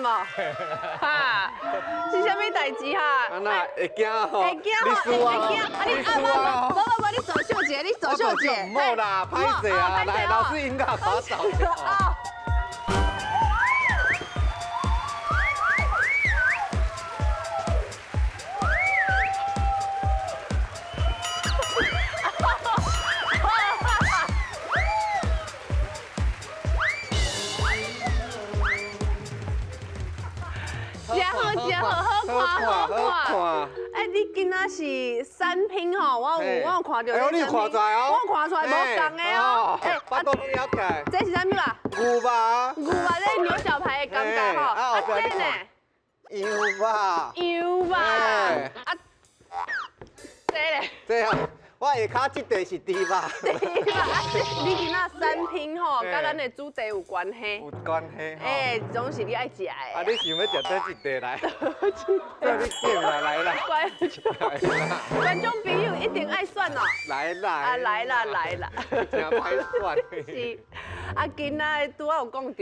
无？哈，是啥物代志哈？啊那会惊吼？会惊吼，会惊。啊你无，你左秀姐，你左秀姐。唔好啦，歹势啊，来，老师应该把我扫掉。好看。哎，你今仔是三拼吼，我有看到。哎，你看出来哦？我看出来无共的哦。哎，巴肚拢摇起来。这是啥物啊？牛吧。牛吧，这牛小排的感觉吼。啊，这呢？羊吧。羊吧。啊，这咧？这样，我下骹这地是猪吧。猪吧，你今仔三拼吼，甲咱的主题有关系。有关系吼。哎，总是你爱食的。啊，你想要食倒一地来？叫你点啦，来啦。观众朋友一定爱选哦。来啦。啊，来啦。真歹选。是。啊，今仔拄仔有讲到，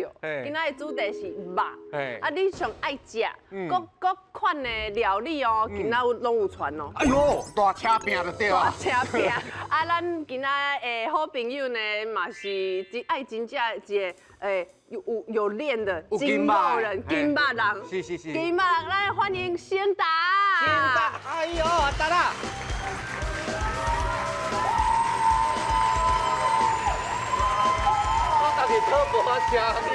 今仔的主题是肉。啊，你上爱食，各款的料理哦，今仔拢有传哦。哎呦，大车饼就对啊。大车饼，啊，咱今仔的好朋友呢，嘛是爱真正一个有练的金肉人，金肉人。是。金肉人，来欢迎先达。先达，哎呦，达啦。你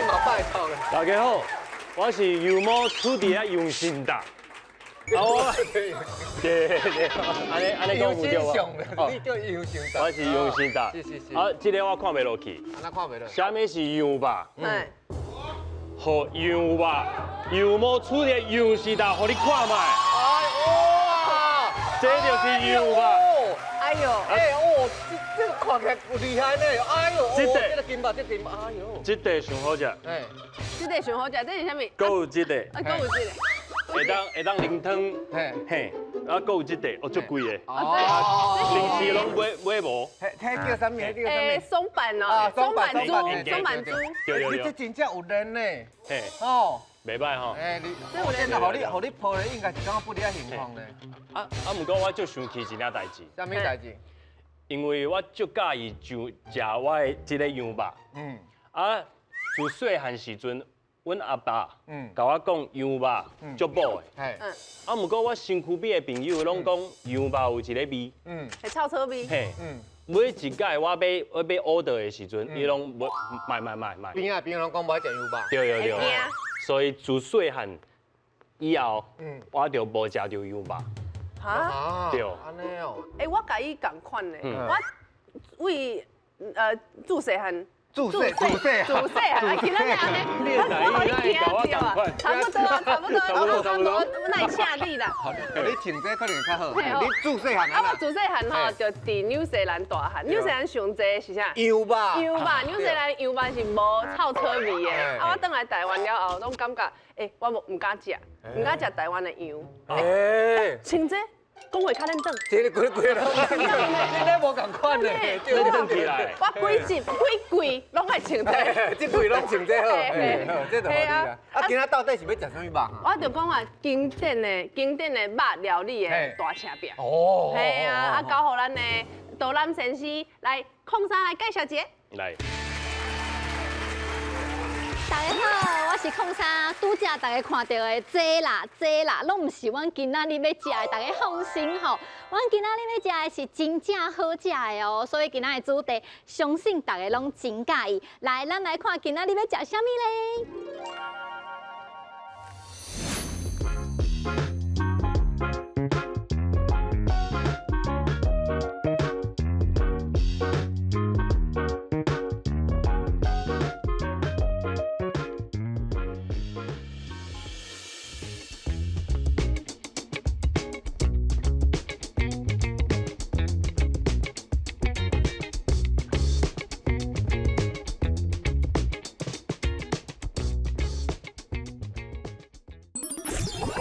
嘛拜托咧。大家好，我是油毛处地啊杨新达。我对，安尼讲有对无？你叫杨新达。我是杨新达。是。啊，这个我看袂落去。安看袂落。啥物是羊吧？好羊吧，油毛处地杨新达，互你看卖。哎哇！这就是羊吧。哎呦，这个看起来有厉害呢！哎呦，这个金吧，哎呦，这地上好食。哎，这个上好食，这是啥物？搁有这个。啊，搁有这个。会当淋汤。嘿，啊，搁有这个，哦，足贵的。哦，平时拢买无。迄叫啥物？迄叫啥物？松板哦，松板猪。对。这真正有练呢。嘿。哦。袂歹吼。哎，我真的，互你抱的应该是感觉不离啊情况呢。毋过我足生气一件代志。啥物代志？因为我足介意就食我的这个羊肉。啊，自细汉时阵，阮阿爸甲我讲羊肉足补的。啊，毋过我身躯边的朋友拢讲羊肉有一个味。会臭臭味。嘿。每一届我要 order 的时阵，伊拢卖。边啊拢讲无食羊肉。对。所以自细汉以后，我就无食到羊肉。哈？对。安尼哦。我甲伊共款的，我为自细汉。自细汉，其他安尼，我听到啊，差不多，那请你啦。你穿这可能较好，你自细汉我自细汉吼就伫纽西兰大汉，纽西兰上济是啥？羊吧，纽西兰羊吧是无臭臭味的。啊，我倒来台湾了后，拢感觉，我唔敢食台湾的羊。穿这。讲话较认真，这个贵了，你那无共款的，认真起来。我几季拢爱穿这，这季拢穿这好，这就好啊。啊，今仔到底是要食啥物肉？我就讲啊，经典的肉料理的大车饼。哦，系啊，交互咱的导览先生来控山来介绍一下。来。大家好，我是控沙，拄则大家看到的这啦，拢唔是阮今仔日要食的，大家放心吼。阮今仔日要食的是真正好食的哦，所以今仔的主题，相信大家拢真介意。来，咱来看今仔日要食啥物咧？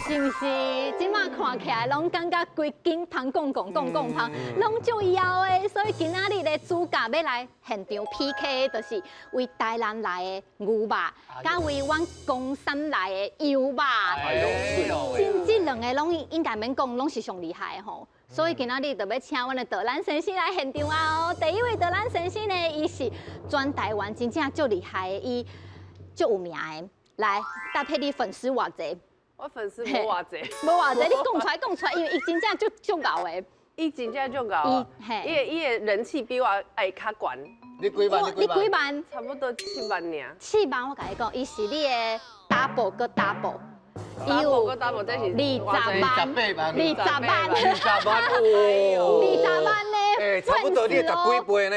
是不是？即马看起来拢感觉规斤芳讲，拢足妖的，所以今仔日的主角要来现场 PK 的，就是为台南来的牛肉，甲为阮公山来的油肉。真这两个拢应该免讲，拢是上厉害的吼。所以今仔日就要请阮的德兰先生来现场啊！第一位德兰先生呢，伊是全台湾真正足厉害的，伊足有名的。来，搭配你粉丝偌济？我粉丝无偌济，无偌济，你讲出来，因为伊真正足牛的。伊真正足高，伊的人气比我还较悬。你几万？你几万？差不多7万尔。7万，我甲你讲，伊是你的 double 个 double。伊有个 double 这是20万20万呢？哎，差不多你10几倍呢。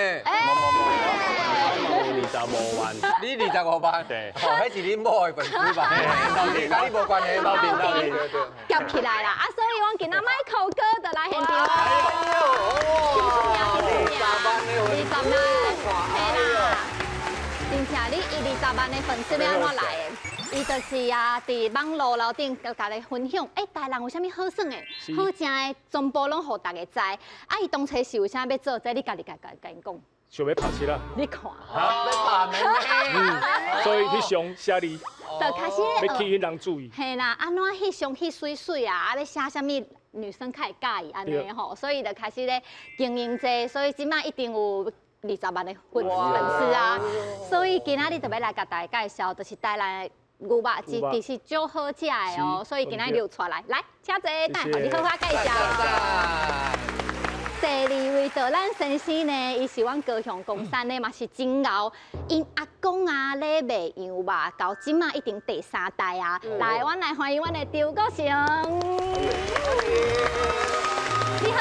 25万，你25万，对，哦，迄是恁某的粉丝吧？跟你无关系，到底，夹起来啦！啊，所以我今仔Michael哥就来现场。20万，嘿啦，真正你20万的粉丝要安怎来的？伊就是啊，伫网络楼顶甲大家分享，台南有啥物好耍的、好食的，全部拢互大家知。啊，伊当初是为啥要做这？你家己甲因讲。想要拍七啦，你看，所以翕相写字，就开始要吸引人注意。嘿啦，安怎翕相翕水水啊？要写啥物女生较会介意安尼吼？所以就开始咧经营这，所以即摆一定有20万的粉丝啊。所以今仔日特别来甲大家介绍，就是台南的牛肉其实足好食的哦。所以今仔日就出来，来，请坐，等下互你好好介绍。第二位德兰先生呢，伊是阮高雄公山的，嘛是真牛。因阿公啊咧卖羊肉，到即马已经第3代啊。来，阮来欢迎阮的张国成。你好，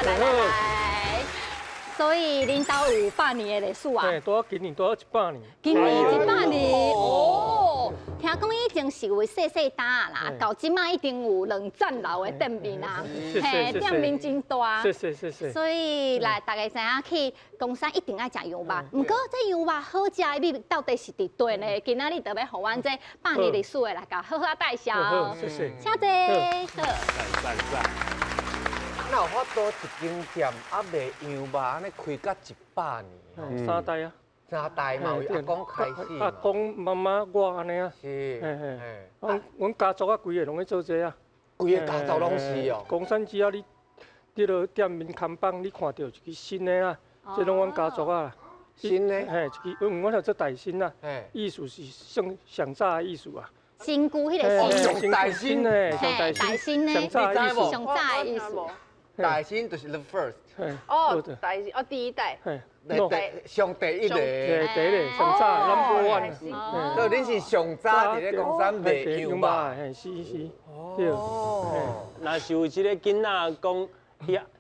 来。所以恁兜有100年的历史啊？对，今年多100年。今年100年哦。听讲以前是为细单啦，到即马一定有2层楼的店面啊，嘿，店面真大。是。所以来，大家知影去公山一定爱食羊肉，不过这羊肉好食的秘密到底是伫对呢？今仔日特别互阮这100年历史的来甲好好介绍。谢谢。请坐。赞。那有法度一间店卖羊肉，安尼开到100年3代啊。3代嘛，由阿公开始。阿公、妈妈、我安尼啊。是。阮家族啊，规个拢咧做这啊。规个家族拢是哦。公山只要你落店面看板，你看到一支新的啊，这拢阮家族啊。新的？嘿，一支，阮有做大新啊。艺术是上早的艺术啊。新旧迄个上大新的，大新的，上早的艺术。上早的艺术。大新就是 the first。哦，大新哦，第一代。上第一个。第一个上早 number one。所以恁是上早伫咧公山卖羊肉。嘿，是。对。那是有一个囡仔讲，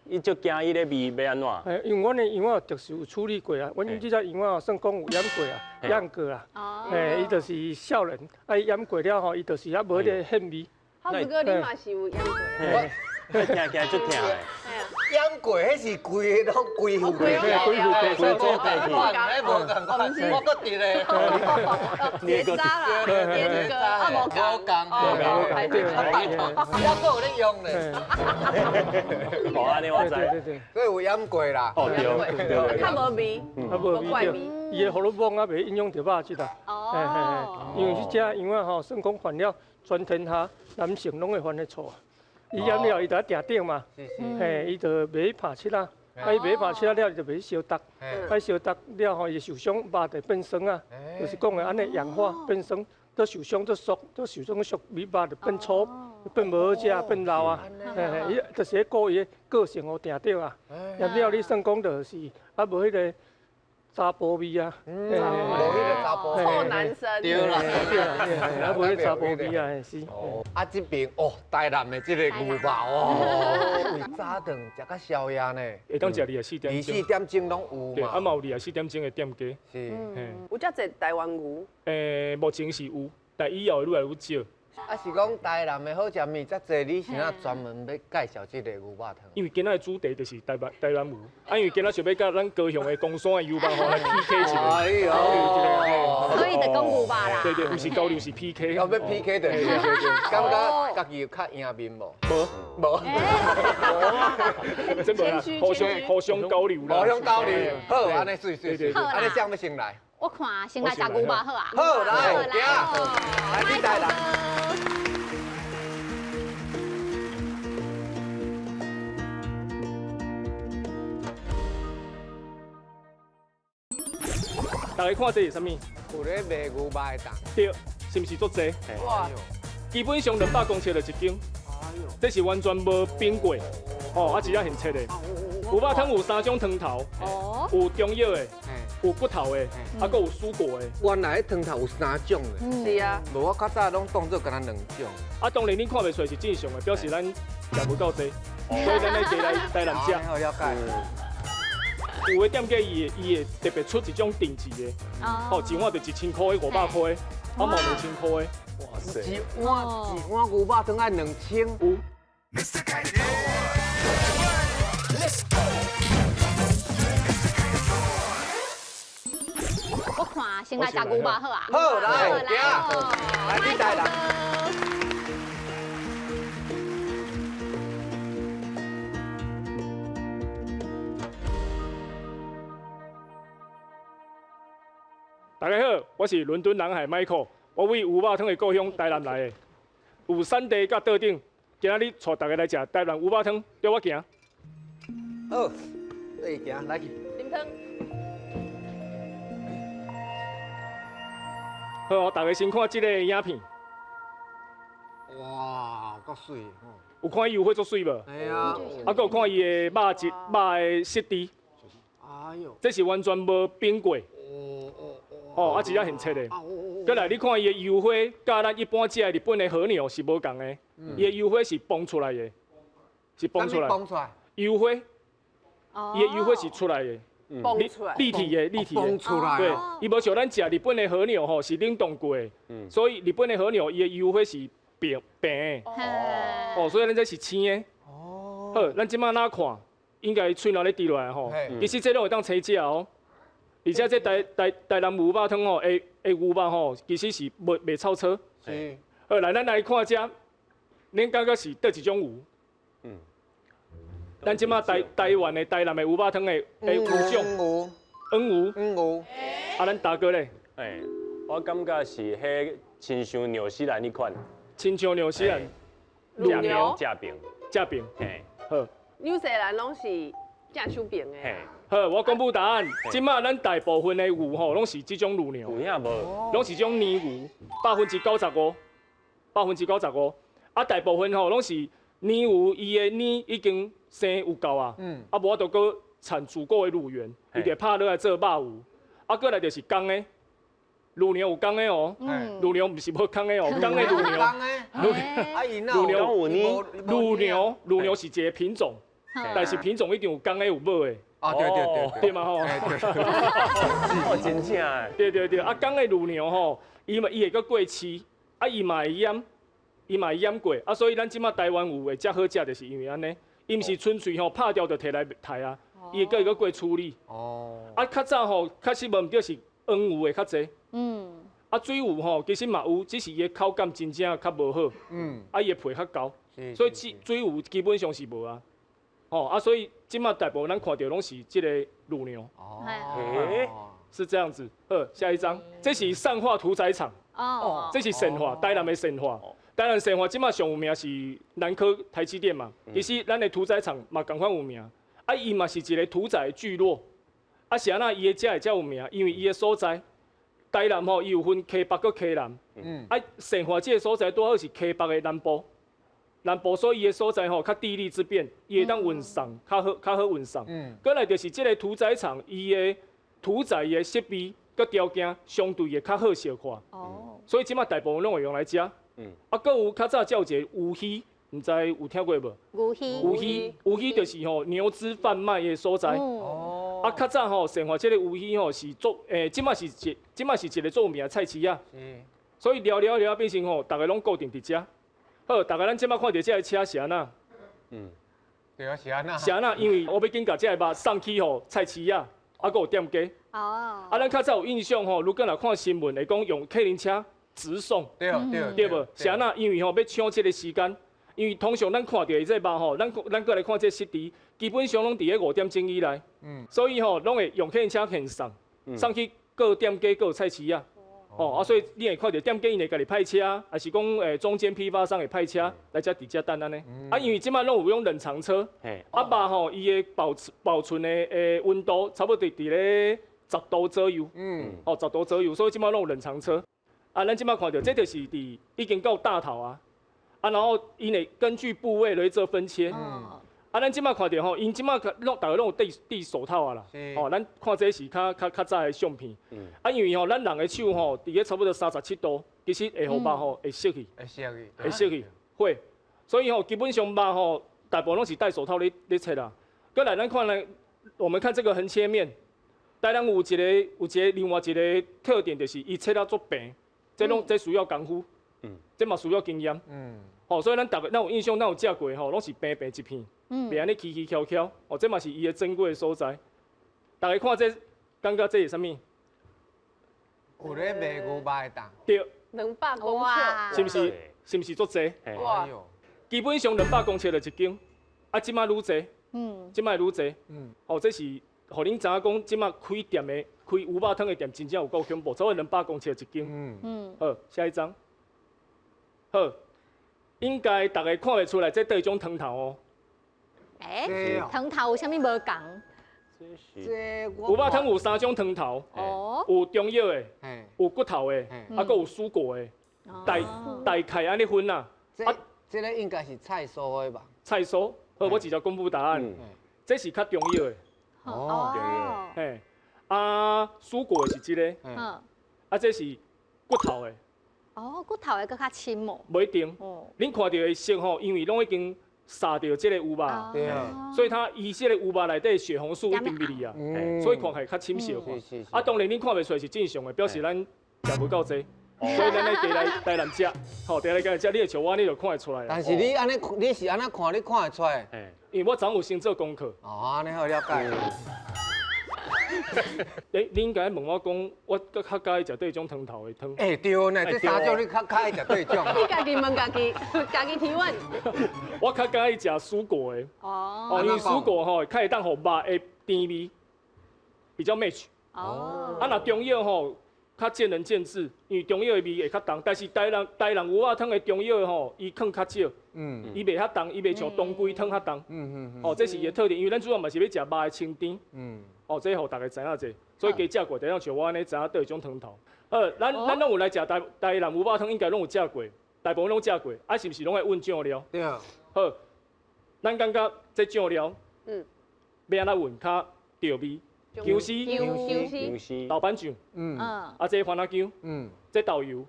伊足惊伊咧味要安怎？因为阮的羊肉特殊有处理过啊，阮即只羊肉算讲有腌过啊，腌过啊。嘿，伊就是少年，啊，伊腌过了吼，伊就是还无迄个鲜味。好子哥，你嘛是有腌过？听起来足疼的。腌过，迄是规个拢规副规副地所以无共款，迄无共款，我搁伫咧。盐渣啦，盐哥，啊无共，还搁有咧用咧。无安尼我知。所以有腌过啦。哦对。较无味，无怪味。伊的荷尔蒙啊，袂影响到肉质啦。因为即只羊啊吼，算讲犯了全天下男性拢会犯的错。伊腌了，伊就定定嘛，嘿，伊就袂拍切啦，啊，伊袂拍切了，伊就袂烧焦，啊，烧焦了吼，伊受伤，肉就变酸啊，就是讲的安尼氧化变酸，都受伤都熟，都受伤熟，米肉就变粗，变无好食，变老啊，伊就是迄顾伊的个性哦定定啊，腌了你算讲就是啊无迄个。查甫味啊，无迄个查甫臭男生，对啦，啊，无迄查甫味啊，是。啊，这边哦，台南的这个牛肉哦，为早顿食到宵夜呢，会当食24点钟，24点钟拢有嘛。啊，嘛有24点钟的店家。是。有遮济台湾牛？目前是有，但以后会愈来愈少。啊是讲台南的好食面遮济，你是哪专门要介绍这个牛肉汤？因为今仔的主题就是台南牛，因为今仔想要甲咱高雄的公山的油肉吼来 PK 一下，哎呦，所以就讲牛肉啦。对对，不是交流是 PK。要 PK 的，对对对，感觉家己有较赢面无？无，真无啦，互相交流啦，互相交流。好，安尼水，好安尼谁要先来？我看先来食牛肉好啊。好，来，来，你带来。大家看这是啥物？有咧卖牛肉的档。对，是不是足济？哇，基本上200公尺就一斤，这是完全无冰过，哦，真正现切的。牛肉汤有3种汤头，有中药的，有骨头的，还佫有蔬果的。原来汤头有3种的。是啊，无我较早拢当做敢若2种。啊，当然你看袂出来是正常的，表示咱食无够济，所以咱来台南食。好了解。有的店家伊会特别出一种定制的，哦，一碗就1000块的、500块的，啊，毛2000块的。哇塞！一碗牛肉汤要2000。有。我看先来食牛肉好啊。好，来，来，你带来。大家好，我是伦敦男孩 Michael， 我为牛肉汤的故乡台南来的，有产地甲岛顶，今仔日带大家来食台南牛肉汤，跟我行。好，对，行，来去。林汤。好，大家先看这个影片，哇，够水哦！有看伊有火足水无？哎呀，啊，佮有看伊的肉的质地，哎呦，这是完全无冰过，哦，啊，真正现切的。再来，你看伊的油花，甲咱一般食的日本的和牛是无共的，伊的油花是崩出来的，是崩出来。崩出来。油花，伊的油花是出来的。蹦出来，立体的，蹦出来，对，伊无像咱食日本的和牛吼是冷冻过的，所以日本的和牛伊的油花是平的，哦，所以咱这是青的。哦，好，咱即摆哪看，应该喙若咧滴落来吼，其实这拢会当青食哦，而且这台南牛肉汤吼，的牛肉吼，其实是袂臭车。是。好，来咱来看遮，恁感觉是倒一种牛？咱即马台湾的台南的牛肉汤的5种，黄牛，啊，咱大哥咧，我感觉是迄亲像纽西兰迄款，亲像纽西兰卤牛正饼，好，纽西兰拢是正手饼的。好，我公布答案，即马咱大部分的牛吼，拢是这种卤牛，有影无？拢是种泥牛，95%，啊，大部分吼拢是泥牛，伊的泥已经生有够啊，啊无都搁产足够的乳源，伊就拍落来做肉牛，啊，过来就是公的，乳牛有公的哦，乳牛不是无公的哦，公的乳牛，乳牛是一个品种，但是品种一定有公的有母的，啊对，对嘛吼，哦真正诶，对，啊公的乳牛吼，伊会搁过饲，啊伊嘛会腌过，啊所以咱即马台湾有会遮好食，就是因为安尼。伊毋是纯粹吼拍掉就摕来杀啊，伊会搁过处理。哦。啊，较早吼确实无毋对是黄牛的较济。啊，水牛吼其实嘛有，只是伊的口感真正较无好。啊，伊的皮较厚，所以水牛基本上是无啊。哦，啊，所以即马大部分咱看到拢是即个乳牛。哦。是这样子。好，下一张，这是善化屠宰场。哦。这是神话，台南的神话。台南神话即马上有名是南科台积电嘛，其实咱的屠宰场嘛同款有名，啊伊嘛是一个屠宰聚落，啊是安那伊的遮会遮有名，因为伊的所在，台南吼伊有分溪北佮溪南，啊神话即个所在拄好是溪北的南部，所以伊的所在吼较地利之便，伊会当运送较好运送，过来就是即个屠宰场伊的屠宰的设备佮条件相对会较好小看，所以即马大部分拢会用来食。啊，搁有较早才有一个有鱼，毋知有听过无？有鱼就是吼牛只贩卖的所在。啊，较早吼生活即个有鱼吼是做即马是一个做有名的菜市啊。所以聊变成吼，大家拢固定伫遮。好，大家咱即摆看到这个车是安那？对啊，是安那。是安那？因为我要紧甲这个肉送去吼菜市啊，还佫有店家。哦。咱较早有印象吼，如果若看新闻会讲用客人车直送，对对无？是安那？因为吼要抢这个时间，因为通常咱看到的这肉吼，咱过来看这实地，基本上拢伫咧5点钟以内。所以吼，拢会用客人车现送，送去各店家、各菜市啊。所以你会看到店家因会家己派车，还是讲中间批发商会派车来遮伫遮等安尼。因为即摆拢有用冷藏车，肉吼伊的保存的温度差不多伫咧10度左右，10度左右，所以即摆拢有冷藏车。咱即摆看到这就是伫已经到大头啊，然后因会根据部位来做分切。咱即摆看到吼，因即摆大家拢有戴手套啊啦。咱看这是较早的相片。因为吼，咱人的手吼，伫咧差不多37度，其实会互肉吼会熟去。会熟去，会。所以吼，基本上肉吼，大部分拢是戴手套咧切啦。过来咱看来，我们看这个横切面，台湾有一个另外一个特点就是伊切到足平，这需要功夫，这嘛需要经验。所以咱有印象，有食过吼，拢是平一片。袂安尼起翘翘，这嘛是伊的珍贵的所在。大家看这，感觉这是啥物？有咧卖牛肉的档。对。200公尺，是毋是足济？哇！基本上200公尺就一间，即摆愈济，即摆愈济。这是互恁知影讲，即摆开店的、开牛肉汤的店，真正有够恐怖，差不多200公尺一间。好，下一张。好，应该大家看会出来，这倒一种汤头哦。汤头有啥物无共？牛肉汤有3种汤头，有中药的，有骨头的，还佫有蔬果的，大概安尼分啦。这个应该是菜蔬的吧？菜蔬，好，我直接公布答案。这是较中药的。中药。嘿，蔬果的是这个。这是骨头的。骨头的佫较深哦。不一定。恁看到的色吼，因为拢已经杀掉这个牛肉，所以它伊这个牛肉内底血红素一定比例啊，所以看起来较深色。当然恁看袂出来是正常的，表示咱食无够济，所以咱来台南食，第来家食，你会像我，你就看会出来。但是你安尼，你是安那看，你看会出来？因为我昨有先做功课。安尼好了解。你应该问我讲，我较喜欢食对种汤头的汤。对呢，这3种你较喜欢食对种。你家己问家己，家己提问。我较喜欢食蔬果的。因为蔬果吼，较会当互肉的甜味比较 match。若中药吼，较见仁见智，因为中药的味会较重，但是台南牛肉汤的中药吼，伊放较少，伊袂遐重，伊袂像当归汤遐重。这是伊的特点，因为咱主要嘛是要食肉的清甜。这互大家知影者，所以加食过，等下像我安尼知影倒一种汤头。咱拢有来食台南牛肉汤，应该拢有食过，大部分拢食过，是毋是拢会问酱料？对。好，咱感觉这酱料，要安怎问较到味？姜丝、豆瓣酱，这番仔姜，这豆油，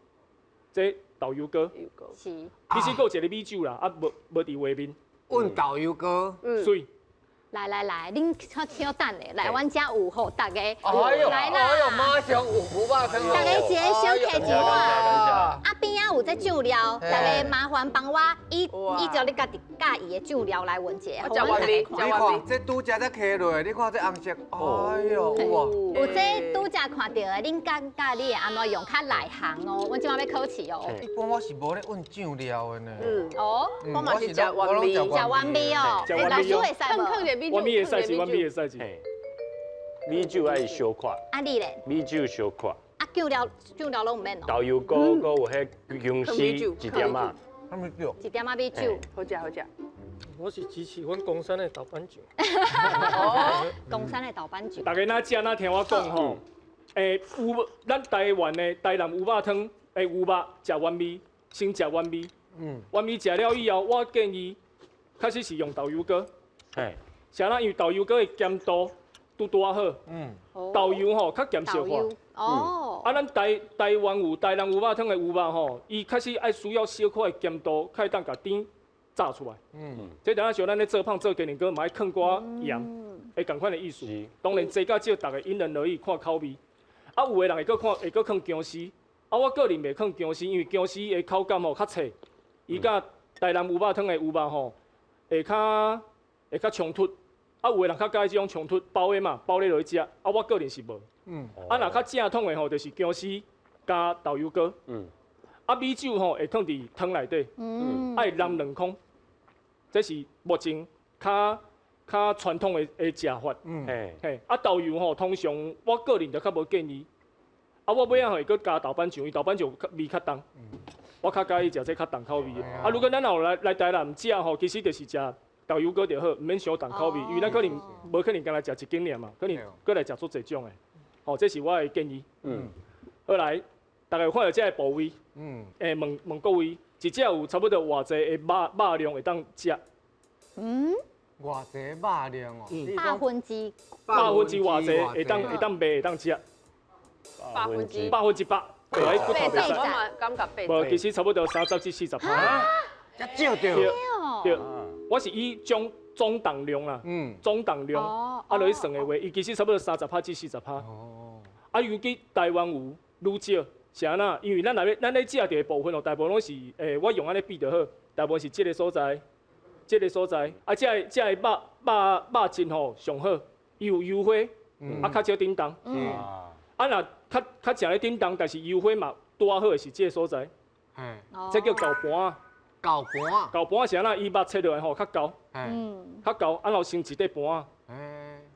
这豆油膏，是。其实佫有一个米酒啦，无伫画面。问豆油膏，水。来，恁稍等咧，来，阮遮有吼，大家来啦，马上有牛肉汤，大家一个小客一碗，边有这酱料，大家麻烦帮我依照你家己介意的酱料来问者，我叫完味，你看这拄只在开落，你看这红色，有这拄只看到的，恁感觉你会安怎用较内行哦？阮今晚要考试哦。一般我是无咧问酱料的呢。我嘛是食完味，食完味哦。老师会使无？我米会使是，我米会使是。米酒爱小块。你咧？米酒小块。酱料拢唔免哦。豆油膏，佮有迄姜丝1点仔。什么酒？1点仔米酒。好食。我是支持阮公山的豆瓣酱。公山的豆瓣酱。大家哪食哪听我讲吼，咱台湾的台南牛肉汤，牛肉食原味，先食原味。原味食了以后，我建议开始是用豆油膏。啥啦？因为豆油膏的咸度拄好。豆油吼较咸少化。咱台湾有台南牛肉汤的牛肉吼，伊开始爱需要小块的咸度，较会当甲甜炸出来。这等下像咱咧做胖做鸡蛋糕，嘛爱放寡盐，会同款的意思。当然，多甲少，大家因人而异，看口味。有的人会搁放姜丝，啊，我个人袂囥姜丝，因为姜丝的口感吼较脆，伊甲台南牛肉汤的牛肉吼会较冲突。啊，有的人较喜欢这种冲突包的嘛，包咧落去食。啊，我个人是无。啊，若较正统的吼，就是姜丝加豆油膏。啊，米酒吼会放伫汤内底。爱淋2空，这是目前较传统的食法。嘿，啊豆油吼，通常我个人就较无建议。啊，我尾仔会搁加豆瓣酱，伊豆瓣酱味较重。我较喜欢食这较重口味的。啊，如果咱有来台南食吼，其实就是食豆油膏就好，毋免伤重口味，因为咱可能无可能干来食一斤尔嘛，可能搁来食出侪种的。哦，这是我的建议。后来，大家有看到这个部位，问各位，一只有差不多偌济的肉量会当食？偌济肉量哦8分之偌济会当卖会当食1/8， 100%，就喺骨头袂使。我嘛感觉无，其实差不多30至40%。遮少着。对，我是以总重量啦，总重量啊落去算的话，伊其实差不多30%至40%。啊，尤其台湾有愈少，是安那？因为咱咧食的部分哦，大部分拢是我用安尼比就好，大部分是这个所在，啊，这个肉质吼上好，伊有油花，啊较少叮当。啊，若较食咧叮当，但是油花嘛拄好的是这个所在，这叫高盘啊。高盘是安那？伊肉切落来吼较厚，较厚，然后先一块盘。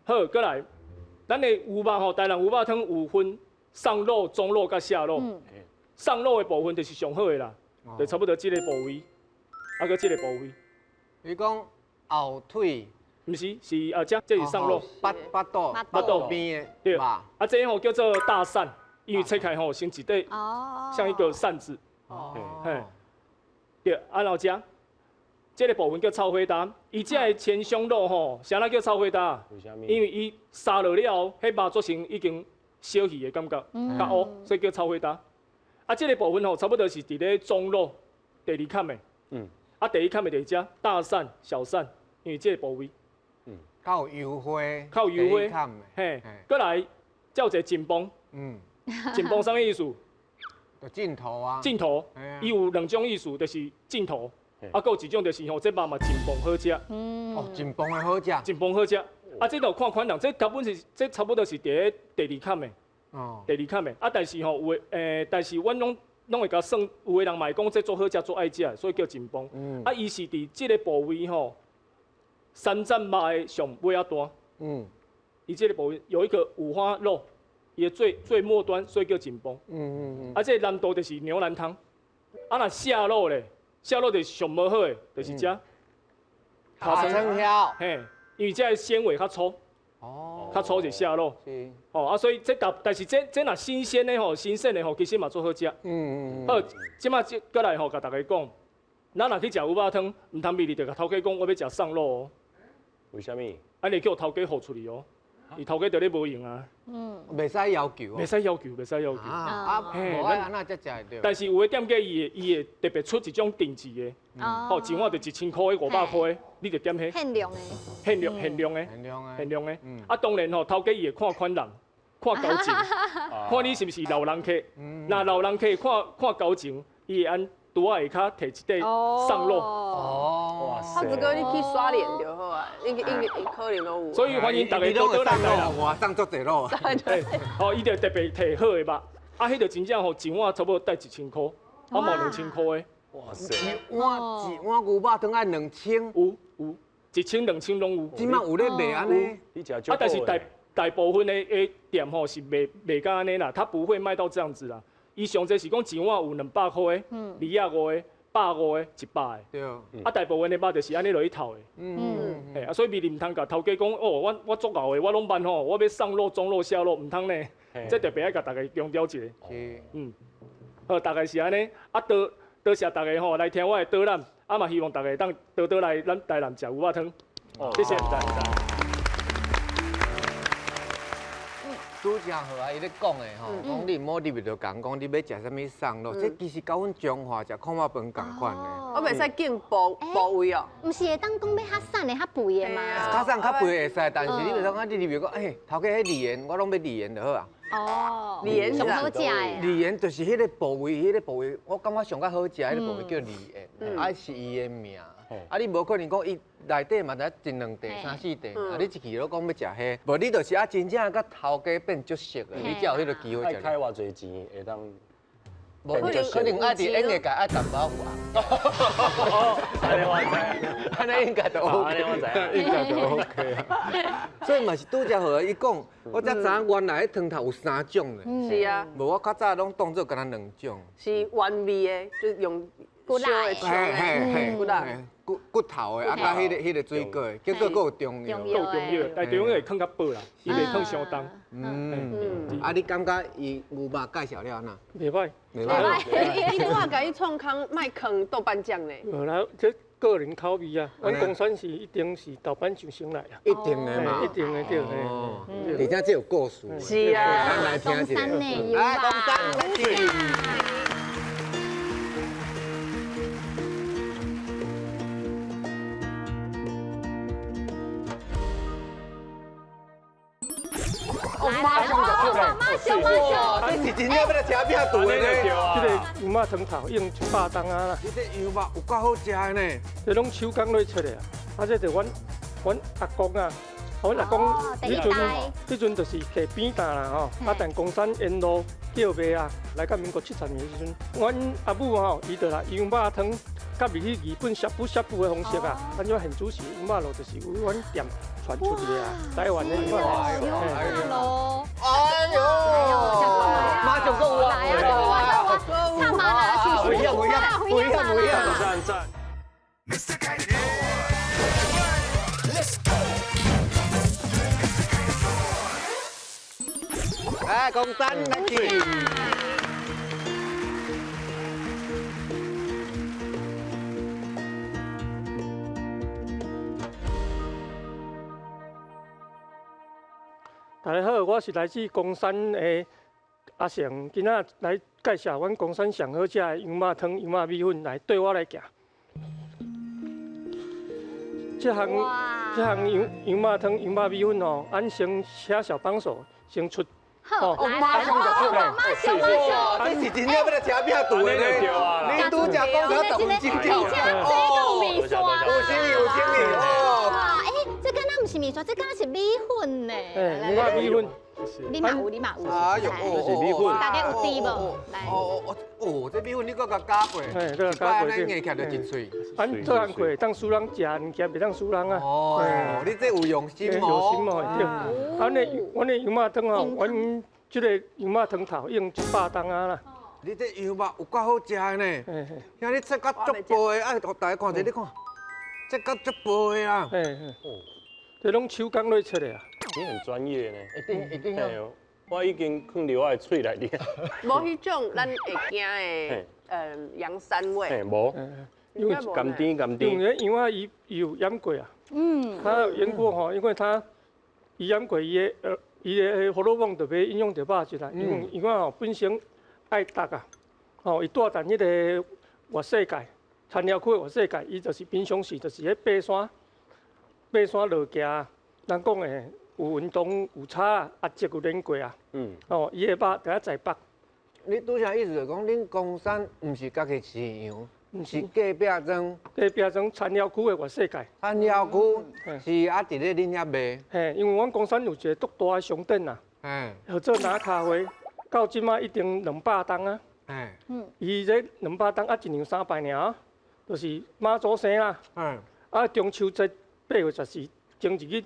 好，过来，咱的牛肉吼，台南牛肉汤有分上肉、中肉甲下肉。上肉的部分就是上好的啦，就差不多这个部位，啊个这个部位。你讲后腿，毋是，是这是上肉。巴肚边的对，肉。啊，这吼叫做大扇，因为切开吼先一块，像一个扇子。嘿。对，啊，然后这个部分叫炒花蛋，伊这个前胸肉吼，啥叫炒花蛋？因为伊杀落了后，迄肉做成已经烧去的感觉，较乌，所以叫炒花蛋。啊，这个部分吼，差不多是伫咧中肉第2坎的。啊，第1坎的就是这大扇、小扇，因为这个部位。较有油花。嘿，过来，再有一个劲棒。劲棒啥意思？就镜头啊。镜头，伊有2种意思，就是镜头，啊，还有一种就是吼，这肉嘛劲棒好食。劲棒的好食。劲棒好食，啊，这就看款人，这根本是这差不多是第2坎的。第2坎的，啊，但是吼有诶，但是阮拢会甲算，有的人嘛会讲这做好食、做爱食，所以叫劲棒。啊，伊是伫这个部位吼，3层肉的上尾啊大。伊这个部位有一个五花肉。伊的最末端，所以叫劲棒。啊，这南道就是牛腩汤。啊，若下肉咧，下肉就是上无好的，就是这卡称条。嘿，因为这个纤维较粗。较粗是下肉。啊，所以但是这若新鲜的吼，新鲜的吼，其实嘛做好食。好，即马过来吼，甲大家讲，咱若去食牛肉汤，毋通秘密就甲头家讲，我要食送肉哦。为虾米？安尼叫头家付出去哦。伊头家对你无用啊，袂使要求，袂使要求，袂使要求。无爱安那才食会着。但是有的店家伊会特别出一种定制的，一碗就1000块的、500块的，你就点迄。限量的。限量的。啊，当然吼，头家伊会看款人，看交情，看你是不是老人客。那老人客看交情，伊会按拄仔下骹摕一块送肉。哇塞！他只哥你去刷脸就好啊，应可能都有。所以欢迎大家多多来啦。我送足侪肉。哦，伊就特别摕好的肉，啊，迄就真正吼一碗差不多带1000块，啊毛2000块的。哇塞！一碗牛肉汤爱2000。有，1000、2000拢有。即马有咧卖安尼。啊，但是大部分的店吼是卖甲安尼啦，他不会卖到这样子啦。伊上济是讲一碗有200块的，250的，150的，100的。对。啊，大部分的肉就是安尼落去头的。嘿，啊，所以咪唔通甲头家讲哦，我足够的，我拢办吼，我要上肉、中肉、下肉，唔通呢。这特别爱甲大家强调一下。好，大概是安尼。啊，多谢大家吼来听我的导览，啊嘛希望大家当多来咱台南食牛肉汤。谢谢大家。拄则好啊，伊咧讲的吼，讲你摸入就讲讲你要食啥物送咯，这其实甲阮中华食看肉饭共款的。我袂使敬部位哦。唔是会当讲要较瘦的、较肥的吗？较送较肥会使，但是你袂当讲你入去讲，头家迄梨盐，我拢要梨盐就好啊。哦，梨盐是上好食的。梨盐就是迄个部位，我感觉上较好食，迄个部位叫梨盐，啊是伊的名。啊，你无可能讲伊内底嘛得一两地、三四地，啊你一去都讲要食迄，无你就是真正甲头家变足熟的，你才有迄个机会食。爱开偌侪钱会当？无可能爱伫演艺界爱淡薄有安尼我知，安尼应该就 OK， 安尼我知，应该就 OK 啊。所以嘛是拄则好，伊讲，我才知影原来迄汤头有3种咧。是啊，无我较早拢当做敢若2种。是原味的，就是用骨力烧的烧的骨力。骨头的，啊，甲迄个水果的，结果佫有中药。够重要，但中药会放较薄啦，伊袂放伤重。啊，你感觉伊牛肉介绍了安那？袂歹。袂歹。你拄仔甲伊创康卖坑豆瓣酱呢？无啦，这个人口味啊，阮公选是一定是豆瓣上先来啊。一定的嘛，一定的对。而且这有故事。是啊，咱来听一下。公山的牛肉。公山来听。马上，这是真正要来吃饼肚的呢。这个牛肉汤头用100担啊啦。你这牛肉有够好食的呢。这拢手工来出的啊，啊这就阮阿公啊，阮阿公迄阵就是摕扁担啦吼，啊但公山沿路叫卖啊，来到民国70年时阵，阮阿母吼，伊就来牛肉汤。甲入去日本呷哺的方式啊，咱种现主是牛肉路就是由阮店传出去的啊，台湾的牛肉。哎呦，马上够啊！来啊，唱马啦，不一样，赞赞。哎，公山来去。大家好，我是来自公山的阿成，今仔来介绍阮公山上好食的牛肉汤、牛肉米粉来对我来行。这项牛肉汤、牛肉米粉哦，俺先请小帮手先出。好，马上就出来。哇，这是真正要来吃饼肚的呢。你拄则讲到10分钟跳了。这个米线啦。有生意哦。哇，这敢若唔是米线，这敢若是米粉呢。牛肉米粉。你嘛有。哎呦，是米粉。大概有知无？来。这米粉你搁甲加过。这加过。安尼硬起就真脆。俺做工课当输人食物件，袂当输人啊。哦，你这有用心哦。有心哦，对。阮的牛肉汤哦，阮这个牛肉汤头用100担啊啦。你这牛肉有够好食的呢。遐你切甲足薄的，互大家看者，你看，切甲足薄的啦。这拢手工来出的啊。你很专业呢。一定要。我已经放入我的嘴内底。无迄种咱会惊的，羊膻味。无。因为甘甜。因为牛肉伊有腌过啊。它腌过吼，因为它伊腌过伊的荷尔蒙特别应用着肉质啦。因为牛肉吼本身爱湿啊，吼伊住在迄个外世界，田寮区的外世界，伊就是平常时就是迄爬山落行，咱讲的有运动有差啊，压质有练过啊。哦，伊的肉就要在北。你拄则意思就讲，恁公山毋是家己饲羊，是隔壁庄。隔壁庄田寮区的外世界。田寮区是啊，伫咧恁遐卖。嘿，因为阮公山有一个足大的商店啊，叫做拿咖啡，到即马一定200担啊。伊这200担啊，一样300尔，就是妈祖生啦。啊，中秋节8月14前一日，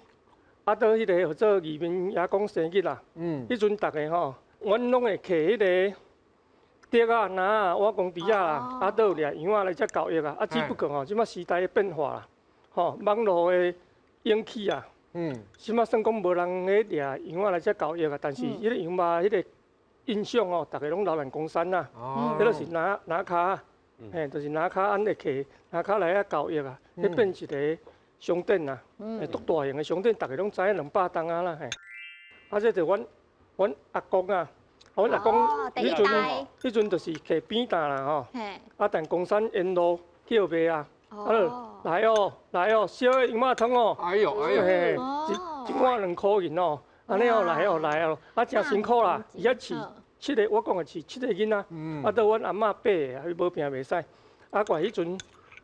啊，到迄个叫做移民爷公生日啦。迄阵逐个吼，阮拢会摕迄个竹啊、篮啊、瓦工池啊啦，啊，倒掠羊啊来遮交易啊。啊，只不过吼，即马时代的变化啦，吼，网络的引起啊。即马算讲无人咧掠羊啊来遮交易啊，但是迄个羊肉迄个印象哦，逐个拢老人公山啦。迄个是拿卡，嘿，就是拿卡，俺会摕拿卡来遐交易啊，迄变一个商店啊，足大型的商店，逐个拢知影200担啊啦，嘿。啊，这就阮阮阿公啊，阮阿公第一代迄阵就是徛边搭啦吼，嘿，啊，但公山沿路叫卖啊，来哦来哦，烧的羊肉汤哦，哎呦哎呦，嘿，哦一碗2块银哦，安尼哦来哦来哦，啊真辛苦啦，伊遐饲7个，我讲的是7个囡仔，啊，到阮阿嬷8个，啊，伊无病袂使，啊，怪迄阵，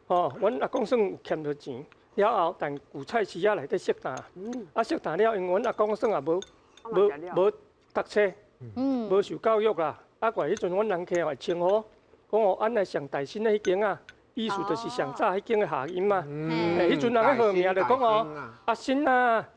吼，阮阿公算有欠着钱，了后，但旧菜市仔内底熟淡，啊熟淡了，因为阮阿公算也无读册，无受教育啦，啊，怪迄阵阮人客嘛称呼，讲哦，咱来上大新的迄间啊，意思就是上早迄间的下音嘛，迄阵人个号名就讲哦，阿新啊。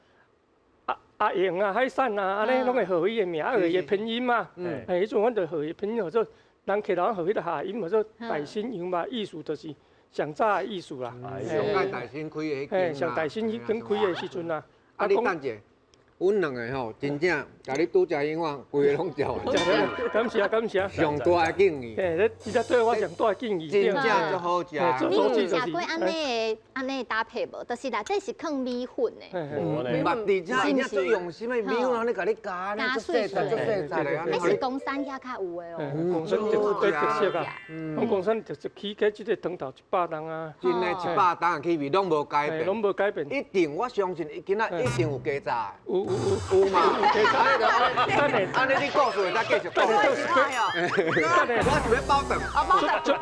阿英啊、海产啊，安尼拢会号伊个名，啊，号伊个拼音嘛。迄阵阮就号伊拼音，叫做人客人号迄个下音，叫做大新羊肉，意思就是上早的意思啦。上爱大新开的迄间上大新迄间开的时阵啊。啊，你等者，阮两个吼，真正甲你拄食永远，规个拢食完。感谢感谢。上大的敬意。嘿，你只对我上大的敬意。真正足好食。你有食过安尼搭配无？就是内底是放米粉的。捌伫遮，伊最用心的米粉，安尼甲你加，加碎碎的。迄是公山遐较有的哦。公山特色啊，阮公山特色起价即个汤头100担啊。真的100担的气味拢无改变。拢无改变。一定，我相信今仔一定有加炸。有嘛？安尼你故事会再继续讲。我是要包顿。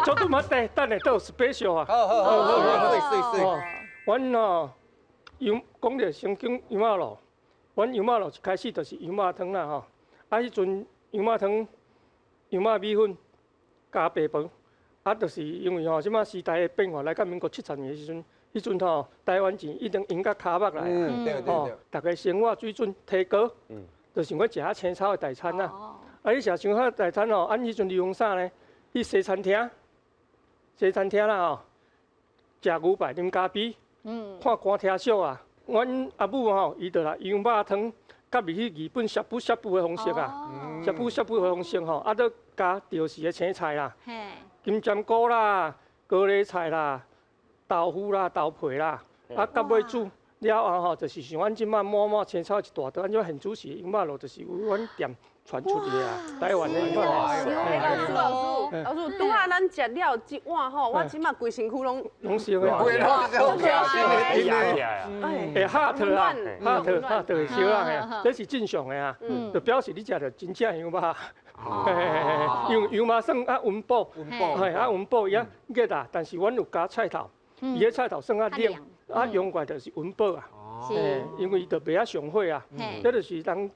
做都冇得，等下都有 special 啊。好。阮哦，讲着先讲羊肉炉，阮羊肉炉一开始就是羊肉汤啦吼。啊，迄阵羊肉汤、羊肉米粉加白饭，啊，就是因为吼，即马时代的变化来到民国70年的时阵。迄阵吼，台湾钱一定用到骹目来啊！吼，大家生活水准提高，就想要食下青草的大餐啊！啊，你食青草的大餐吼，按迄阵利用啥呢？去西餐厅啦吼，食牛排、啉咖啡，看歌听小啊。阮阿母吼，伊就来羊肉汤，甲去日本呷哺的方式啊，呷哺的方式吼，啊，搁加潮时的青菜啦，金针菇啦、高丽菜啦。豆腐啦、豆皮啦，啊，到尾煮了后吼，就是像阮即马满青草一大堆，按照现主时羊肉炉就是由阮店传出去啊，台湾的羊肉炉。老师，拄仔咱食了一碗吼，我即马规身躯拢烧的，规拢烧起来，会吓脱啊，吓脱烧啊，这是正常的啊，就表示你食着真正羊肉。羊肉算啊温补，啊温补伊啊热啦，但是阮有加菜头。伊个菜头算较凉，啊用过就是温补啊，因为伊就袂晓上火啊，这就是人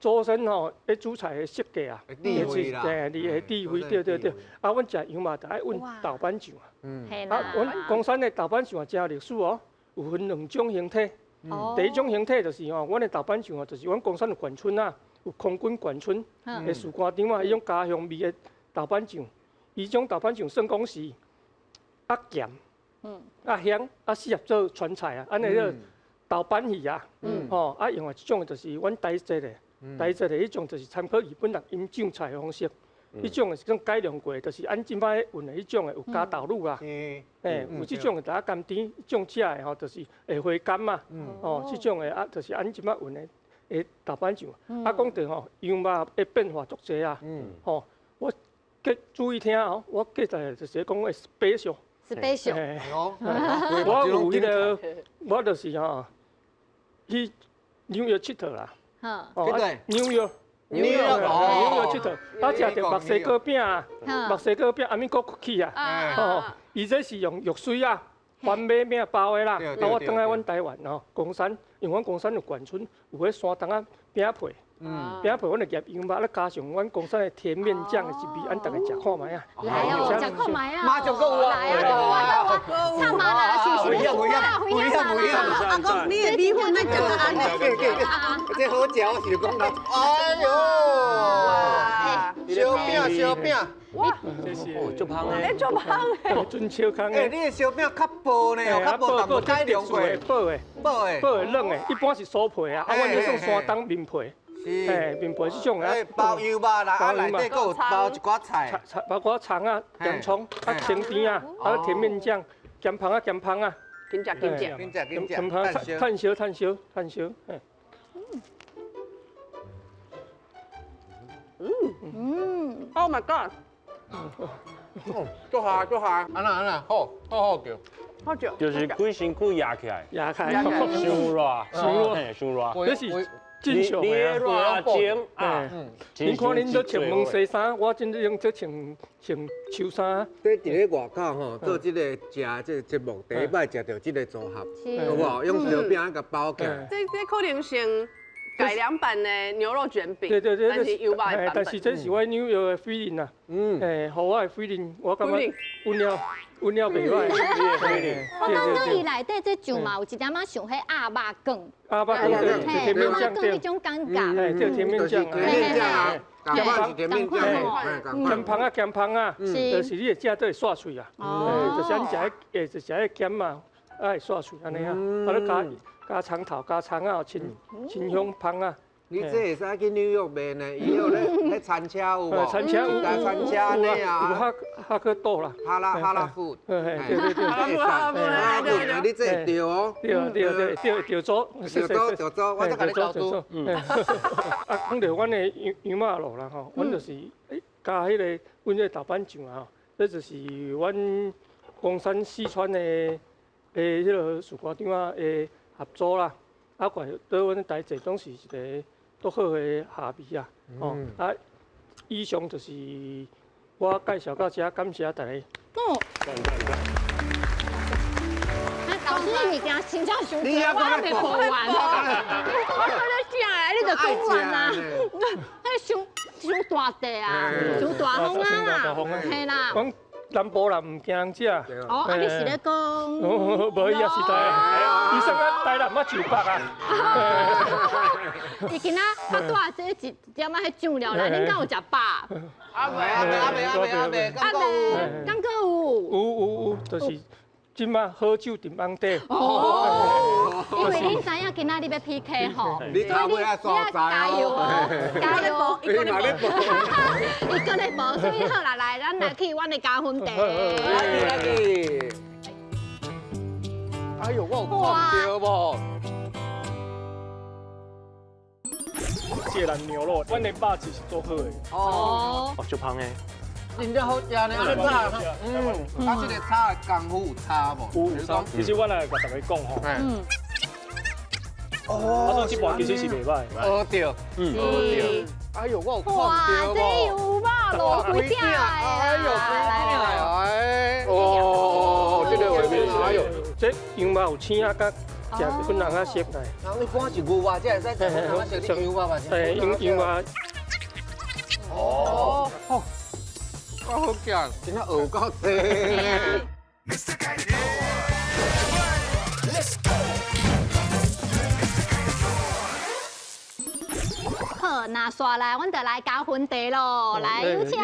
祖先吼咧煮菜的设计啊，智慧啦，你的智慧，对，啊，阮食羊肉就爱温豆瓣酱啊，阮公山的豆瓣酱真有历史哦，有分2种形态，第一种形态就是吼，阮的豆瓣酱哦，就是阮公山的眷村啊，有空军眷村的士官场啊，伊种家乡味的豆瓣酱，伊种豆瓣酱算讲是啊咸。啊香啊适合做川菜啊，安尼个豆瓣鱼啊，吼啊用的即种就是阮台籍的，迄种就是参考日本人因酱菜的方式，迄种是种改良过，就是按即摆运的迄种的有加豆乳啦，有即种的大家甘甜，迄种食的吼就是会回甘嘛，哦，即种的啊就是按即摆运的豆瓣酱，啊讲到吼羊肉的变化足济啊，吼我计注意听哦，我计在就是讲的special。special， 我有迄个，我就是吼，去纽约佚佗啦，纽约佚佗，啊食着墨西哥饼啊，墨西哥饼阿米果 cookie 啊，吼，伊这是用药水啊，番麦饼包的啦，啊我倒来阮台湾吼，公山，因为阮公山有眷村，有迄山东啊饼皮。饼皮阮就夹羊肉，咧加上阮公山的甜面酱的一味，咱大家食看卖啊！来哦，食看卖啊！马上购有啊！来啊！唱麻辣是不是？不一样！阿公，你的米粉那讲得安这好食，我是讲啦。哎呦！烧饼！哇！足香诶！足香诶！真超香诶！你的烧饼较薄呢，较薄淡薄改良过。薄的冷的，一般是酥皮啊，啊，阮咧算山东面皮。面皮即种啊，包油肉啦，啊内底佫有包一寡菜，包括葱啊、洋葱啊、青甜啊，啊甜面酱、咸芳啊、紧食，炭烧， ，Oh my god，做下，安那，好叫。好久，就是规身躯压起来，压开，伤热，伤伤热。这是正常你的热啊。情啊，你看恁都穿毛西衫，我真正都穿秋衫。在伫咧外口吼，做即个食这个节目，第一摆食到即个组合，好不好？用烧饼啊甲包起来。这可能是改良版的牛肉卷饼，对，但是油巴的版但是这是我纽约的菲林啊，和我的菲林，我感觉温了袂歹。我感觉伊内底这酱嘛有一点仔像迄鸭肉羹，鸭肉羹，甜面酱迄种感觉，这甜面酱，甜面酱啊，甜面酱，咸芳啊，就是你会食都会刷脆啊，就是你食迄咸嘛，会刷脆安尼啊，啊你加葱头、加葱啊，清香芳啊。你这会使去纽约卖呢？以后咧餐车有无？餐车有，餐车呢啊，有哈多啦。哈拉富，对，你这会对哦。对做，我再甲你教做。啊，讲到阮的羊肉炉啦吼，阮就是加迄个阮这豆瓣酱啊，这就是阮光山四川的迄个士官长啊的合作啦。啊，怪对阮台这拢是一个足好的下味啊！哦，啊，以上就是我介绍到这，感谢大家。老师，你物件真正伤多，我还没播完。我在咧食诶，你就讲完啦。迄伤大地啊，伤大风啊啦，嘿啦。讲南部人唔惊食。哦，啊，你是咧讲？无伊也是台，伊说个台南嘛就北啊。伊今仔我带这一点仔迄酱料来，恁敢有食饱？阿妹，敢搁有？有，就是即马好酒炖红茶。哦，因为恁知影今仔日要 PK 吼，你头尾啊所在哦，加油！伊个咧播，伊个咧播，所以好啦，来，咱来去阮的加分茶。哎呦，我有看到无？芥兰牛肉，阮的肉质是做好的。哦，足香的。真正好食呢，啊，这个炒的功夫有差无？有差。其实我来甲大家讲吼，我说这盘其实是袂歹。对，对。哎呦，我有看到哇，这油肉落几鼎哎呦，哎，哦，这个画面，哎呦，这羊肉有青啊，甲食粉红啊色来。人一般是牛肉，这会使食粉红啊色，你羊肉嘛是？羊肉。哦。够好食，真正学够多。好，那刷来，阮就来加分茶咯，来有请。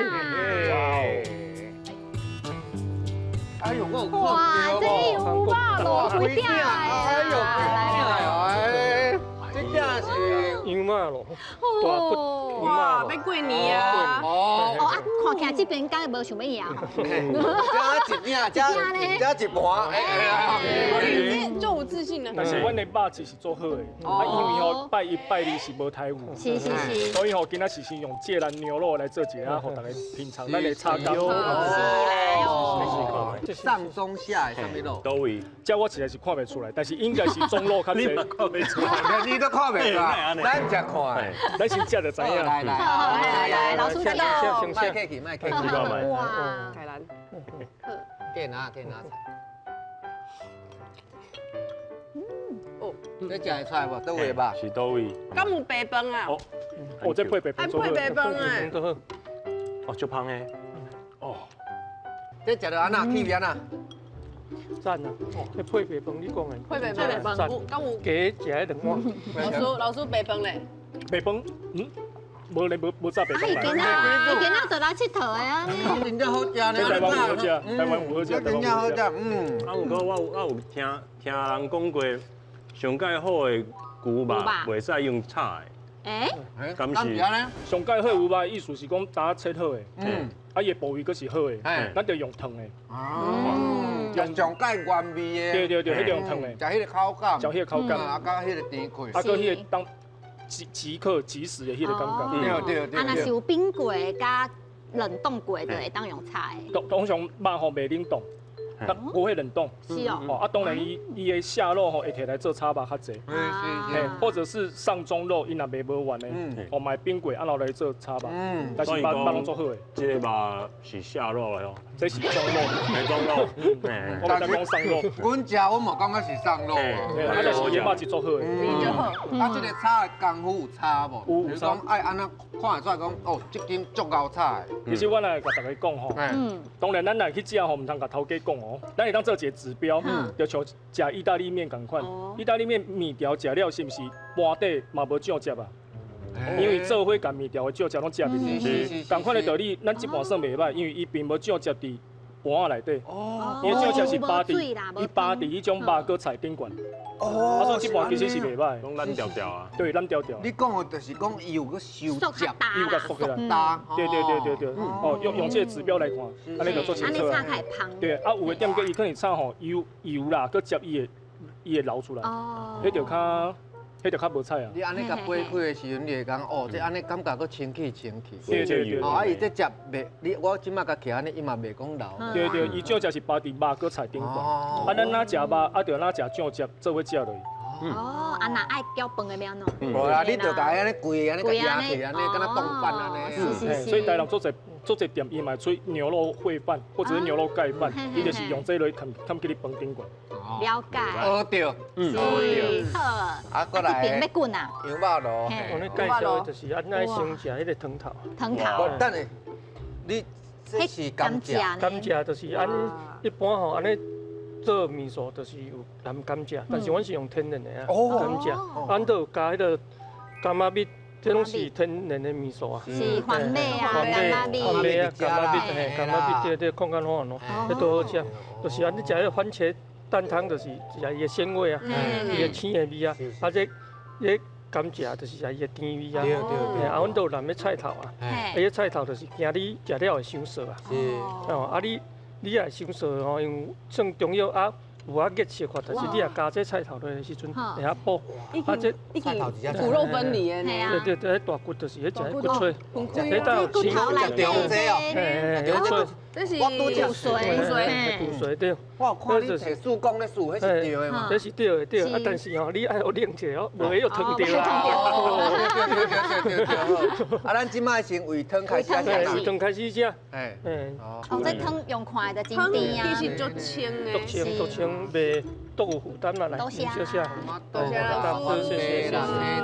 哎呦，我有看到哇，这油肉落几鼎哎，这真是羊肉咯，大骨。哇，要过年啊！哦啊，看起来这边敢无想要赢吼。加一盘，就有自信了。但是阮的肉质是做好的，啊，因为吼拜一拜二是无台舞，是，所以吼今仔是先用芥兰牛肉来做一下，互大家品尝咱的炒干。上中下上面肉，都位。这我实在是看袂出来，但是应该是中肉较济。看袂出来，你都看袂出来，咱才看。咱先食就知影。来，老师请，卖客气，卖客气，哇，海南，可以拿菜。哦，你食会出来无？倒位吧？是倒位。敢有白饭啊？哦，这配白饭做好。配白饭哎。哦，足香的。哦。这食到安那去边啊？赞啊！这配白饭你讲的。配白饭，敢有？加食迄两碗。老师白饭咧？白饭，无咧无炸白饭来。伊今仔就来佚佗的啊！真正好食呢，台湾有好食，台湾有好食，真正好食，啊，不过我有听人讲过，上介好的牛肉袂使用炒的。哎，敢是？上介好牛肉意思是讲打切好的，啊伊的部位佫是好的，咱就用烫的。用上介原味的。对，迄用烫的。食迄个口感。食迄个口感。啊，甲迄个甜气。啊，佮迄个即刻即食的迄个感觉。对。啊，若是有冰过加冷冻过的，会当用炒的。通常肉吼袂冷冻。它不会冷冻，是哦。啊，当然伊的下肉吼会摕来做炒肉较济，或者是上中肉，伊若卖无完的，哦买冰柜，然后来做炒肉，但是肉拢做好的。这个肉是下肉的哦，这是中肉，系中肉，我们讲上肉。阮食我无感觉是上肉啊，啊，但是伊肉是做好的。就好。啊，这个炒的功夫有差无？有就是讲爱安那看得出来讲，哦，这间足够炒的。其实我来甲大家讲吼，当然咱来去食吼，唔通甲头家讲哦，咱会当做一个指标，就像食意大利面共款，意大利面面条食了是毋是盘底嘛无酱汁啊？因为做伙甲面条的酱汁拢食进去，共款的道理，咱这盘算袂歹，因为伊并无酱汁伫盘仔内底，伊的酱汁是巴伫，伊巴伫迄种肉搁菜顶悬。啊，所以这盘其实是袂歹，拢烂条条啊。对，烂条条。你讲的就是讲伊有个收汁，伊有甲缩起来。对。哦，用这个指标来看，安尼就做清楚啊。对，啊，有的店佫伊可能炒吼油啦，佫接伊会流出来。哦。迄就较无菜啊。你安尼甲掰开的时阵，你会讲哦，这安尼感觉佫清气。对。哦，啊，伊这食袂，我即摆甲徛安尼，伊嘛袂讲流。对，伊酱汁是巴伫肉搁菜顶悬。啊，咱哪食肉，啊，着哪食酱汁做伙食落去。哦，啊，若爱搅饭的要喏。无啦，你着甲伊安尼规安尼甲压起，安尼敢若冻饭安尼。所以台南做一店伊卖出牛肉烩饭或者是牛肉盖饭，伊就是用这类摊去你饭顶悬。了解。好对，是好。啊，过来。一边要滚啊。羊肉咯。我咧介绍的就是安尼先食迄个汤头。汤头。等下，你这是甘蔗。甘蔗就是按一般吼安尼。做味素就是有含甘蔗，但是阮是用天然的啊，甘蔗，俺都有加迄个柑仔蜜，这拢是天然的味素啊。是黄麦啊，柑仔蜜。黄麦啊，柑仔蜜，嘿，柑仔蜜，对，控干好喏，迄都好食。就是安尼食迄个番茄蛋汤，就是伊的鲜味啊，伊的青的味啊，啊这甘蔗就是伊的甜味啊。对。啊，阮都有淋个菜头啊，伊个菜头就是惊你食了会伤涩啊。哦，啊你也伤涩吼，因为算中药啊，有啊热食法，但是你也加这菜头落的时阵会晓补。啊这骨肉分离的呢。对，迄大骨就是迄只骨髓，这骨头来中这哦，骨髓。这是骨髓对。我看你摕树讲咧树，迄是对的嘛。这是对的，啊，但是吼，你爱有冷者哦，无会有汤掉啊。对。啊，咱即摆先为汤开始食。为汤开始食。哦，这汤用看的真甜啊。其实足清的。足清，袂都有负担嘛来。多谢。多谢啦，青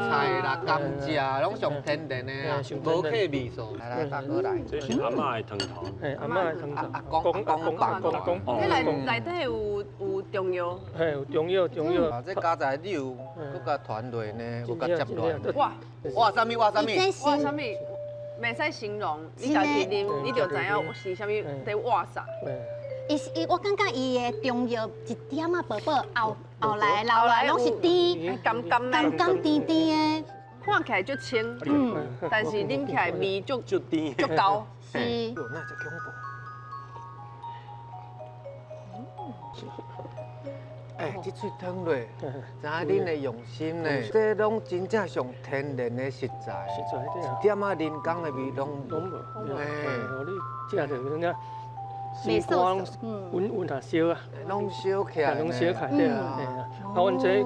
菜啦，甘蔗，拢上天然的啊，无客味素。来，大哥来。这是阿嬷的汤头。阿嬷的汤头。阿公。迄内底有中药。嘿，有中药。这加在你有佮甲团落呢，有甲接落。哇啥物？袂使形容，你家己啉，你就知影是啥物在哇啥。我感觉伊的中药一点仔薄薄，后来拢是甜，甘甜的，看起来足清，但是啉起来味足甜，足高。是。那就恐怖。这喙汤落，知影恁的用心呢，这拢真正上天然的食材，一点仔人工的味拢无。你食着人家心肝稳下烧啊，拢烧起来，对啊。啊，阮这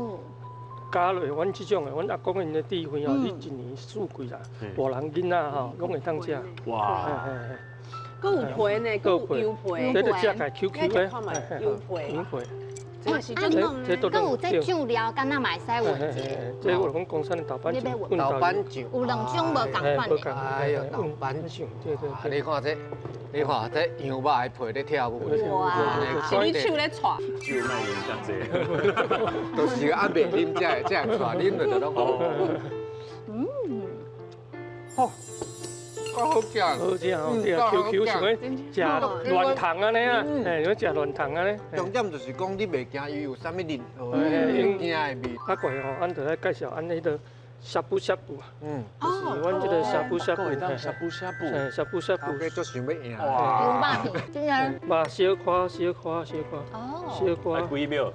加落，阮这种的，阮阿公因的智慧哦，你一年四季啦，大人囡仔吼，拢会当食。哇！佮有皮呢，佮有羊皮。这就食起 QQ 的，羊皮。这都有这酱料，敢若嘛会使混者。这我讲公产的豆瓣酱，豆瓣酱有两种无共款的。哎呦，豆瓣酱，对。你看这羊肉的皮咧跳舞，哇！是你手咧搓。就卖饮遮济，都是阿伯啉这搓，啉落就拢好。好。好食哦，对啊 ，QQ 想要食软糖安尼啊，要食软糖安尼。重点就是讲你袂惊伊有啥物任何物件的味。啊，过吼，俺就来介绍，俺迄个呷哺呷哺，就是阮这个呷哺呷哺，呷哺呷哺，呷哺呷哺。我做想要赢。牛肉片，真的。嘛小块小块小块，小块。几秒？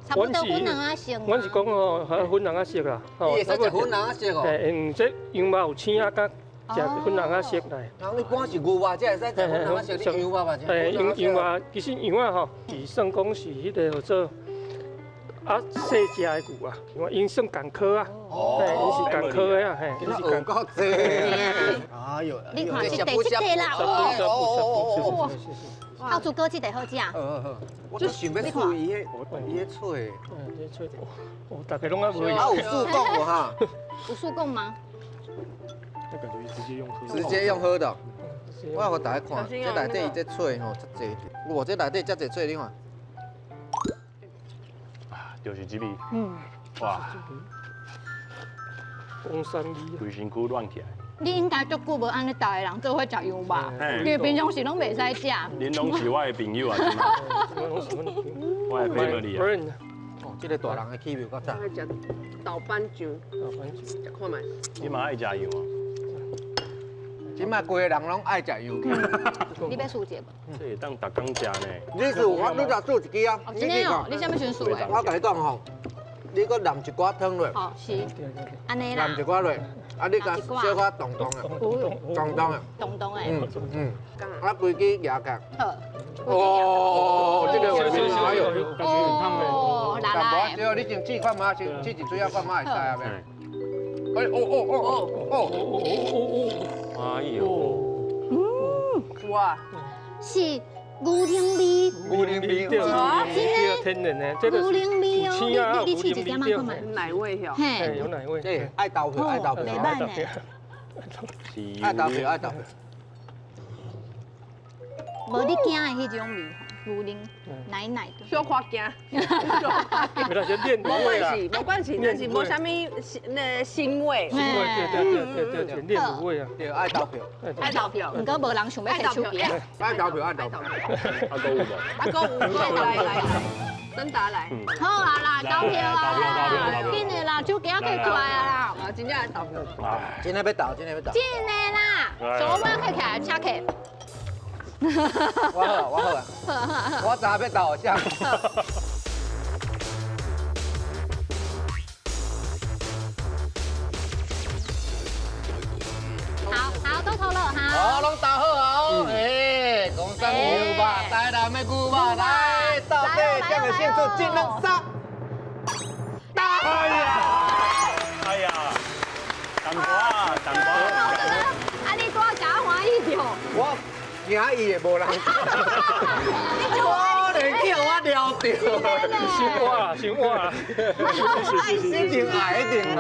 差不多粉人啊熟。阮是讲哦，粉人啊熟啦，伊会使食粉人啊熟哦。用这羊肉有青啊，甲食粉人啊熟来。人一般是牛肉，才会使食粉人啊熟，你羊肉吧？羊肉其实羊啊吼，是算讲是迄个叫做。啊，细只的牛啊，因算港科啊，因是港科的啊，因是港科。哎呦，你看这地啦，哦，烤猪哥这地好食。我就想要试伊迄脆。这脆，哦，大家拢啊无。啊，有速供无哈？有速供吗？我感觉直接用喝。直接用喝的。我要给大家看，这内底伊这脆吼，足济。哇，这内底遮济脆，你看。就是这味，哇，公山味，规身躯乱起来。你应该足久无安尼大个人做伙食羊肉，因为平常时拢袂使食。恁拢是我的朋友啊，是吗？我的 family 啊。哦，这个大人的气味较赞。爱食豆瓣酱，食看卖。你嘛爱食羊啊？即摆规个人拢爱食羊。你要试一下这会当逐工食呢。你试我，你来试一支啊。真的哦，你啥物时阵试的？我甲你讲吼，你搁淋一寡汤落。哦，是。安尼啦。淋一寡落，啊，你甲小可冻冻的，冻冻的。冻冻的。啊，规支牙甲。好。哦，这个味道还有。哦，辣辣的。对，你先试看嘛，先试一水啊，看嘛会使啊袂？哎，哎呦，哇，是牛奶味。牛奶味，对，天然的，这个牛奶味哦，青啊，你试一点嘛，看卖。奶味吼。嘿，有奶味。对，爱投票，爱投票，袂歹呢。爱投票，爱投票。无你惊的迄种味吼，牛奶奶奶的。小可惊，没那些练没关系，没关系，但是无啥物那腥味。腥味，对，练卤味啊。对，爱投票，爱投票，毋过无人想要摕手机。爱投票，爱投票。阿哥有无？阿哥有，来，真打来。好啦，投票啦，紧的啦，手机可以出来啊啦。真正爱投票。今天要投，今天要投。紧的啦，手尾可以起来，车客。我好啊，我知要投啥。好，都投了哈。好，拢投好哦。哎，公山牛肉，台南的牛肉来，到底谁会胜出这两杀？哎呀，淡薄啊，淡薄。啊，你多假欢喜着。我惊伊的无人。我连叫我撩着。新话，一定爱，一定啦。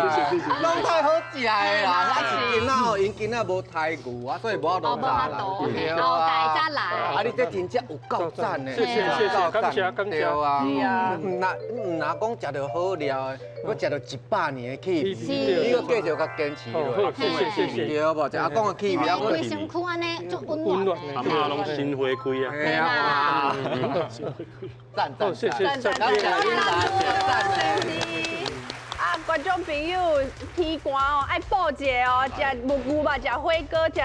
拢太好食的啦，啊是囡仔吼，因囡仔无太牛啊，所以无法度炸啦。后改再来。啊，你这真正有够赞的，谢谢，感谢。对啊，唔拿讲食到好料的，我食到100年的气味，你搁继续较坚持落。谢。对无？就阿公的气味，我规身躯安尼足温暖。阿妈拢心花开啊。系啊，赞，谢。啊，观众朋友，天寒哦，爱补一下哦，食牛肉、食火锅、食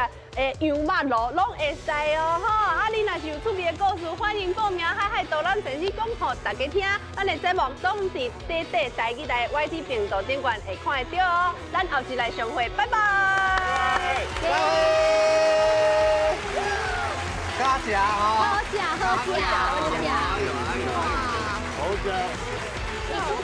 羊肉卤，拢会使哦，吼！啊，你若是有趣味的故事，欢迎报名海海导览电视讲互大家听。咱的节目总是短台语台 YT 频道顶管会看得到哦。咱后一来相会，拜拜。加食哦。好食。好食。